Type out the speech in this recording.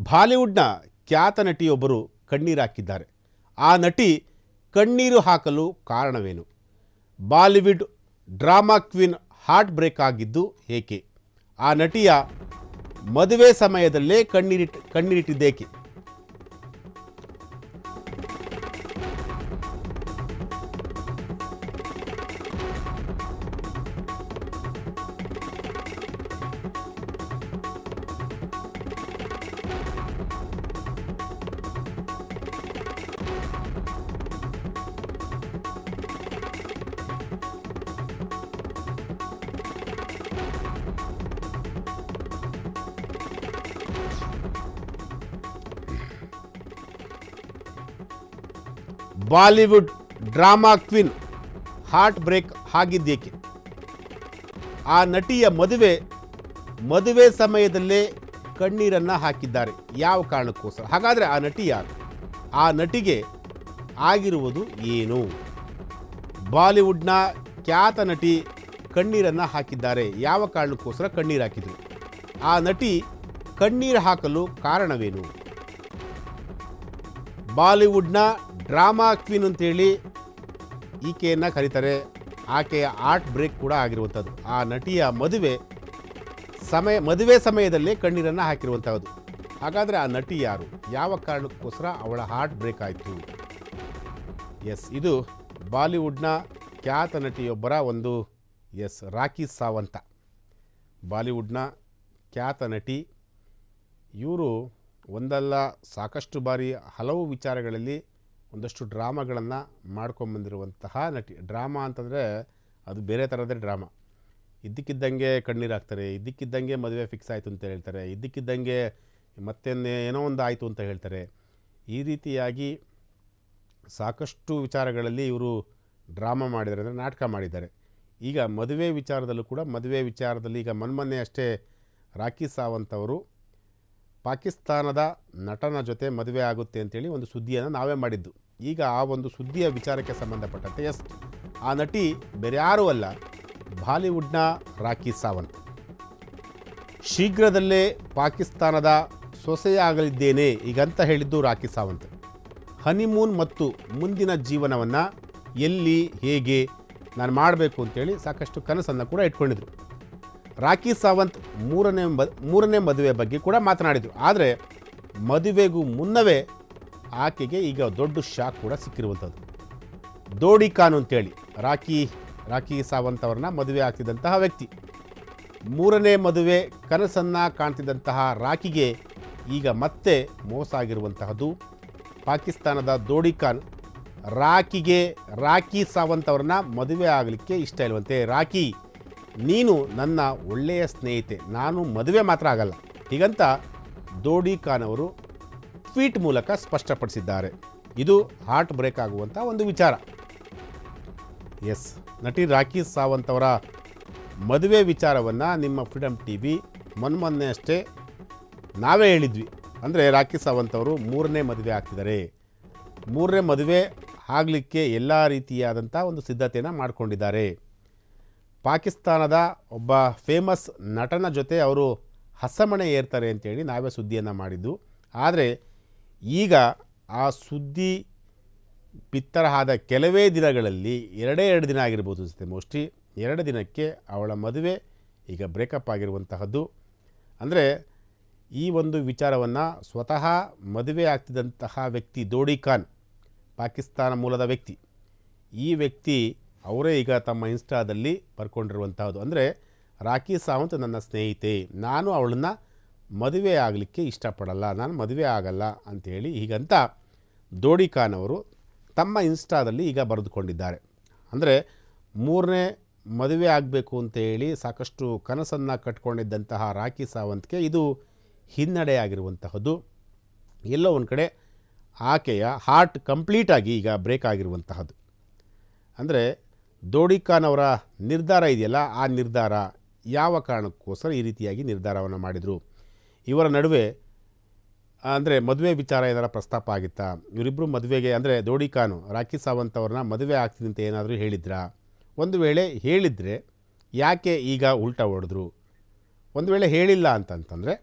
ಬಾಲಿವುಡ್ನ ಖ್ಯಾತ ನಟಿಯೊಬ್ಬರು ಕಣ್ಣೀರು ಹಾಕಿದ್ದಾರೆ. ಆ ನಟಿ ಕಣ್ಣೀರು ಹಾಕಲು ಕಾರಣವೇನು? Bollywood drama queen heart break ಆಗಿದ್ದು ಏಕೆ? ಆ ನಟಿಯ ಮದುವೆ ಸಮಯದಲ್ಲೇ ಕಣ್ಣೀರಿಟ್ಟಿದ್ದೇಕೆ? Bollywood drama queen heart break ಆಗಿದ್ದೇಕೆ? ಆ ನಟಿಯ ಮದುವೆ ಸಮಯದಲ್ಲೇ ಕಣ್ಣೀರನ್ನು ಹಾಕಿದ್ದಾರೆ. ಯಾವ ಕಾರಣಕ್ಕೋಸ್ಕರ? ಹಾಗಾದರೆ ಆ ನಟಿ ಯಾರು? ಆ ನಟಿಗೆ ಆಗಿರುವುದು ಏನು? ಬಾಲಿವುಡ್ನ ಖ್ಯಾತ ನಟಿ ಕಣ್ಣೀರನ್ನು ಹಾಕಿದ್ದಾರೆ. ಯಾವ ಕಾರಣಕ್ಕೋಸ್ಕರ ಕಣ್ಣೀರು ಹಾಕಿದರು? ಆ ನಟಿ ಕಣ್ಣೀರು ಹಾಕಲು ಕಾರಣವೇನು? ಬಾಲಿವುಡ್ನ ಡ್ರಾಮಾ ಕ್ವೀನ್ ಅಂತೇಳಿ ಈಕೆಯನ್ನು ಕರೀತಾರೆ. ಆಕೆಯ ಹಾರ್ಟ್ ಬ್ರೇಕ್ ಕೂಡ ಆಗಿರುವಂಥದ್ದು. ಆ ನಟಿಯ ಮದುವೆ ಸಮಯದಲ್ಲೇ ಕಣ್ಣೀರನ್ನು ಹಾಕಿರುವಂಥದ್ದು. ಹಾಗಾದರೆ ಆ ನಟಿ ಯಾರು? ಯಾವ ಕಾರಣಕ್ಕೋಸ್ಕರ ಅವಳ ಹಾರ್ಟ್ ಬ್ರೇಕ್ ಆಯಿತು? ಇದು ಬಾಲಿವುಡ್ನ ಖ್ಯಾತ ನಟಿಯೊಬ್ಬರ ಒಂದು ರಾಖಿ ಸಾವಂತ. ಬಾಲಿವುಡ್ನ ಖ್ಯಾತ ನಟಿ. ಇವರು ಒಂದಲ್ಲ ಸಾಕಷ್ಟು ಬಾರಿ ಹಲವು ವಿಚಾರಗಳಲ್ಲಿ ಒಂದಷ್ಟು ಡ್ರಾಮಾಗಳನ್ನು ಮಾಡ್ಕೊಂಬಂದಿರುವಂತಹ ನಟಿ. ಡ್ರಾಮಾ ಅಂತಂದರೆ ಅದು ಬೇರೆ ಥರದೇ ಡ್ರಾಮಾ. ಇದ್ದಕ್ಕಿದ್ದಂಗೆ ಕಣ್ಣೀರು ಹಾಕ್ತಾರೆ, ಇದ್ದಕ್ಕಿದ್ದಂಗೆ ಮದುವೆ ಫಿಕ್ಸ್ ಆಯಿತು ಅಂತ ಹೇಳ್ತಾರೆ, ಇದ್ದಕ್ಕಿದ್ದಂಗೆ ಏನೋ ಒಂದು ಆಯಿತು ಅಂತ ಹೇಳ್ತಾರೆ. ಈ ರೀತಿಯಾಗಿ ಸಾಕಷ್ಟು ವಿಚಾರಗಳಲ್ಲಿ ಇವರು ಡ್ರಾಮಾ ಮಾಡಿದ್ದಾರೆ, ಅಂದರೆ ನಾಟಕ ಮಾಡಿದ್ದಾರೆ. ಈಗ ಮದುವೆ ವಿಚಾರದಲ್ಲಿ ಈಗ ಮೊನ್ನೆ ಅಷ್ಟೇ ರಾಖಿ ಸಾವಂತ್ ಅವರು ಪಾಕಿಸ್ತಾನದ ನಟನ ಜೊತೆ ಮದುವೆ ಆಗುತ್ತೆ ಅಂತೇಳಿ ಒಂದು ಸುದ್ದಿಯನ್ನು ನಾವೇ ಮಾಡಿದ್ದು. ಈಗ ಆ ಒಂದು ಸುದ್ದಿಯ ವಿಚಾರಕ್ಕೆ ಸಂಬಂಧಪಟ್ಟಂತೆ ಆ ನಟಿ ಬೇರೆ ಯಾರೂ ಅಲ್ಲ, ಬಾಲಿವುಡ್ನ ರಾಖಿ ಸಾವಂತ್. ಶೀಘ್ರದಲ್ಲೇ ಪಾಕಿಸ್ತಾನದ ಸೊಸೆಯಾಗಲಿದ್ದೇನೆ ಈಗಂತ ಹೇಳಿದ್ದು ರಾಖಿ ಸಾವಂತ್. ಹನಿಮೂನ್ ಮತ್ತು ಮುಂದಿನ ಜೀವನವನ್ನು ಎಲ್ಲಿ ಹೇಗೆ ನಾನು ಮಾಡಬೇಕು ಅಂತೇಳಿ ಸಾಕಷ್ಟು ಕನಸನ್ನು ಕೂಡ ಇಟ್ಕೊಂಡಿದ್ರು. ರಾಖಿ ಸಾವಂತ್ ಮೂರನೇ ಮದುವೆ ಬಗ್ಗೆ ಕೂಡ ಮಾತನಾಡಿದರು. ಆದರೆ ಮದುವೆಗೂ ಮುನ್ನವೇ ಆಕೆಗೆ ಈಗ ದೊಡ್ಡ ಶಾಕ್ ಕೂಡ ಸಿಕ್ಕಿರುವಂಥದ್ದು. ದೋಡಿ ಖಾನ್ ಅಂತೇಳಿ ರಾಖಿ ಸಾವಂತ್ ಅವ್ರನ್ನ ಮದುವೆ ಆಗ್ತಿದ್ದಂತಹ ವ್ಯಕ್ತಿ. ಮೂರನೇ ಮದುವೆ ಕನಸನ್ನು ಕಾಣ್ತಿದ್ದಂತಹ ರಾಖಿಗೆ ಈಗ ಮತ್ತೆ ಮೋಸ ಆಗಿರುವಂತಹದ್ದು. ಪಾಕಿಸ್ತಾನದ ದೋಡಿ ಖಾನ್ ರಾಖಿ ಸಾವಂತ್ ಅವ್ರನ್ನ ಮದುವೆ ಆಗಲಿಕ್ಕೆ ಇಷ್ಟ ಇಲ್ವಂತೆ. ರಾಖಿ, ನೀನು ನನ್ನ ಒಳ್ಳೆಯ ಸ್ನೇಹಿತೆ, ನಾನು ಮದುವೆ ಮಾತ್ರ ಆಗಲ್ಲ ಹೀಗಂತ ದೋಡಿ ಖಾನ್ ಅವರು ಟ್ವೀಟ್ ಮೂಲಕ ಸ್ಪಷ್ಟಪಡಿಸಿದ್ದಾರೆ. ಇದು ಹಾರ್ಟ್ ಬ್ರೇಕ್ ಆಗುವಂಥ ಒಂದು ವಿಚಾರ. ನಟಿ ರಾಖಿ ಸಾವಂತ್ ಅವರ ಮದುವೆ ವಿಚಾರವನ್ನು ನಿಮ್ಮ ಫ್ರೀಡಮ್ ಟಿವಿ ಮೊನ್ನೆ ಅಷ್ಟೇ ನಾವೇ ಹೇಳಿದ್ವಿ. ಅಂದರೆ ರಾಖಿ ಸಾವಂತ್ ಅವರು ಮೂರನೇ ಮದುವೆ ಆಗ್ತಿದ್ದಾರೆ. ಮೂರನೇ ಮದುವೆ ಆಗಲಿಕ್ಕೆ ಎಲ್ಲ ರೀತಿಯಾದಂಥ ಒಂದು ಸಿದ್ಧತೆಯನ್ನು ಮಾಡಿಕೊಂಡಿದ್ದಾರೆ. ಪಾಕಿಸ್ತಾನದ ಒಬ್ಬ ಫೇಮಸ್ ನಟನ ಜೊತೆ ಅವರು ಹಸಮಣೆ ಏರ್ತಾರೆ ಅಂತೇಳಿ ನಾವೇ ಸುದ್ದಿಯನ್ನು ಮಾಡಿದ್ದು. ಆದರೆ ಈಗ ಆ ಸುದ್ದಿ ಬಿತ್ತರ ಆದ ಕೆಲವೇ ದಿನಗಳಲ್ಲಿ ಎರಡು ದಿನ ಆಗಿರ್ಬೋದು ಅನಿಸುತ್ತೆ, ಮೋಸ್ಟ್ಲಿ 2 ದಿನಕ್ಕೆ ಅವಳ ಮದುವೆ ಈಗ ಬ್ರೇಕಪ್ ಆಗಿರುವಂತಹದ್ದು. ಅಂದರೆ ಈ ಒಂದು ವಿಚಾರವನ್ನು ಸ್ವತಃ ಮದುವೆ ಆಗ್ತಿದ್ದಂತಹ ವ್ಯಕ್ತಿ ದೋಡಿ ಖಾನ್, ಪಾಕಿಸ್ತಾನ ಮೂಲದ ವ್ಯಕ್ತಿ, ಈ ವ್ಯಕ್ತಿ ಅವರೇ ಈಗ ತಮ್ಮ ಇನ್ಸ್ಟಾದಲ್ಲಿ ಬರ್ಕೊಂಡಿರುವಂತಹದ್ದು. ಅಂದರೆ ರಾಖಿ ಸಾವಂತ್ ನನ್ನ ಸ್ನೇಹಿತೆ, ನಾನು ಅವಳನ್ನು ಮದುವೆ ಆಗಲಿಕ್ಕೆ ಇಷ್ಟಪಡಲ್ಲ, ನಾನು ಮದುವೆ ಆಗಲ್ಲ ಅಂಥೇಳಿ ಹೀಗಂತ ದೋಡಿ ಖಾನ್ ಅವರು ತಮ್ಮ ಇನ್ಸ್ಟಾದಲ್ಲಿ ಈಗ ಬರೆದುಕೊಂಡಿದ್ದಾರೆ. ಅಂದರೆ ಮೂರನೇ ಮದುವೆ ಆಗಬೇಕು ಅಂತೇಳಿ ಸಾಕಷ್ಟು ಕನಸನ್ನು ಕಟ್ಕೊಂಡಿದ್ದಂತಹ ರಾಖಿ ಸಾವಂತ್ಗೆ ಇದು ಹಿನ್ನಡೆ ಆಗಿರುವಂತಹದ್ದು. ಎಲ್ಲೋ ಒಂದು ಕಡೆ ಆಕೆಯ ಹಾರ್ಟ್ ಕಂಪ್ಲೀಟಾಗಿ ಈಗ ಬ್ರೇಕ್ ಆಗಿರುವಂತಹದ್ದು. ಅಂದರೆ ದೋಡಿ ಖಾನ್ ಅವರ ನಿರ್ಧಾರ ಇದೆಯಲ್ಲ, ಆ ನಿರ್ಧಾರ ಯಾವ ಕಾರಣಕ್ಕೋಸ್ಕರ ಈ ರೀತಿಯಾಗಿ ನಿರ್ಧಾರವನ್ನು ಮಾಡಿದರು? ಇವರ ನಡುವೆ ಅಂದರೆ ಮದುವೆ ವಿಚಾರ ಏನಾರ ಪ್ರಸ್ತಾಪ ಆಗಿತ್ತಾ? ಇವರಿಬ್ಬರು ಮದುವೆಗೆ ಅಂದರೆ ದೋಡಿ ಖಾನ್ ರಾಖಿ ಸಾವಂತ್ ಅವ್ರನ್ನ ಮದುವೆ ಆಗ್ತೀನಿ ಅಂತ ಏನಾದರೂ ಹೇಳಿದ್ರಾ? ಒಂದು ವೇಳೆ ಹೇಳಿದರೆ ಯಾಕೆ ಈಗ ಉಲ್ಟಾ ಹೊಡೆದ್ರು? ಒಂದು ವೇಳೆ ಹೇಳಿಲ್ಲ ಅಂತಂತಂದರೆ